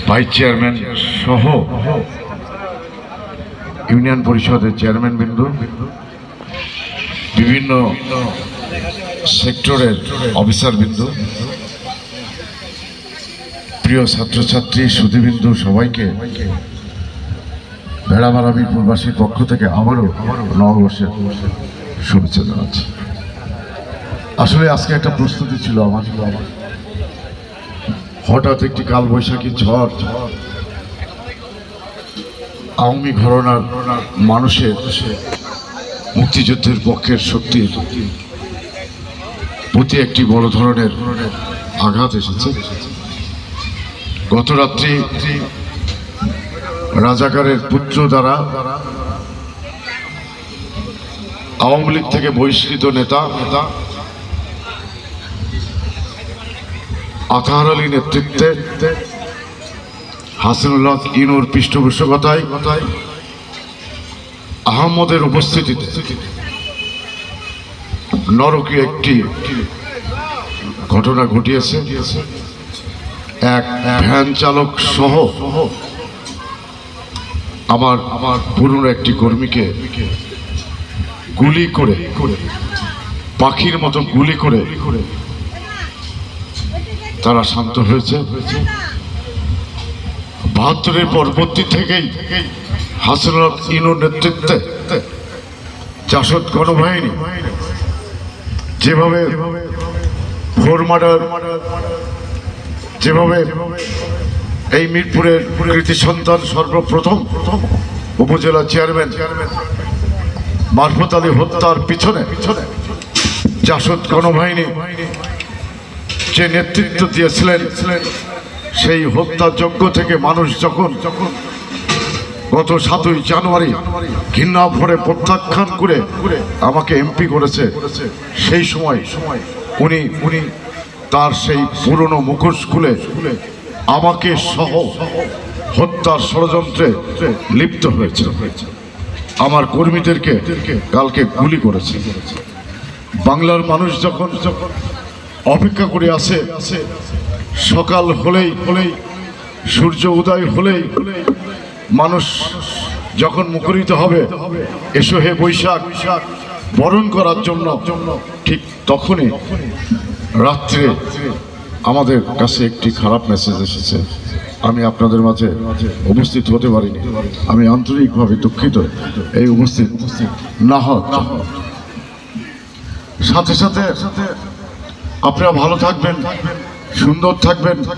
Vice chairman সহ union পরিষদের chairman বিন্দু, বিভিন্ন সেক্টরের অফিসার বিন্দু, প্রিয় ছাত্রছাত্রী সুধীবিন্দু, সবাইকে ভেড়ামারা বীরপুরবাসীর পক্ষ থেকে আবারও নববর্ষের শুভেচ্ছা জানাচ্ছি। আসলে আজকে একটা প্রস্তুতি ছিল আমার। হঠাৎ একটি কালবৈশাখী ঝড় আওয়ামী ঘরানার মানুষের মুক্তিযুদ্ধের পক্ষের শক্তির প্রতি একটি বড় ধরনের আঘাত এসেছে। গত রাত্রি রাজাকারের পুত্র দ্বারা আওয়ামী লীগ থেকে বহিষ্কৃত নেতা আতাহার আলী নেতৃত্বে হাসিনুল্লাহ ইনুর পৃষ্ঠপোষকতায় আহমদের উপস্থিতিতে নরকীয় একটি ঘটনা ঘটিয়েছে। এক ভ্যান চালক সহ আমার পুরনো একটি কর্মীকে গুলি করে, পাখির মতো গুলি করে তারা শান্ত হয়েছে। ৭২-এর পরবর্তী থেকেই হাসিনুল্লাহ ইনুর নেতৃত্বে জাসদ গণবাহিনী যেভাবে ভোর মার্ডার, যেভাবে এই মিরপুরের কৃতি সন্তান সর্বপ্রথম উপজেলা চেয়ারম্যান মারফত আলী হত্যার পিছনে জাসদ গণবাহিনী যে নেতৃত্ব দিয়েছিলেন, সেই হত্যাযজ্ঞ থেকে মানুষ যখন গত ৭ই জানুয়ারি ঘৃণা ভরে প্রত্যাখ্যান করে আমাকে এমপি করেছে, সেই সময় উনি তার সেই পুরনো মুখোশ খুলে আমাকে সহ হত্যার ষড়যন্ত্রে লিপ্ত হয়েছে। আমার কর্মীদেরকে কালকে গুলি করেছে। বাংলার মানুষ যখন অপেক্ষা করে আছে, সকাল হলেই সূর্য উদয় হলেই মানুষ যখন মুখরিত হবে এসো হে বৈশাখ বরণ করার জন্য, ঠিক তখনই রাত্রে আমাদের কাছে একটি খারাপ মেসেজ এসেছে। আমি আপনাদের মাঝে উপস্থিত হতে পারিনি, আমি আন্তরিকভাবে দুঃখিত এই উপস্থিত না হওয়ার। সাথে সাথে আপনারা ভালো থাকবেন, সুন্দর থাকবেন।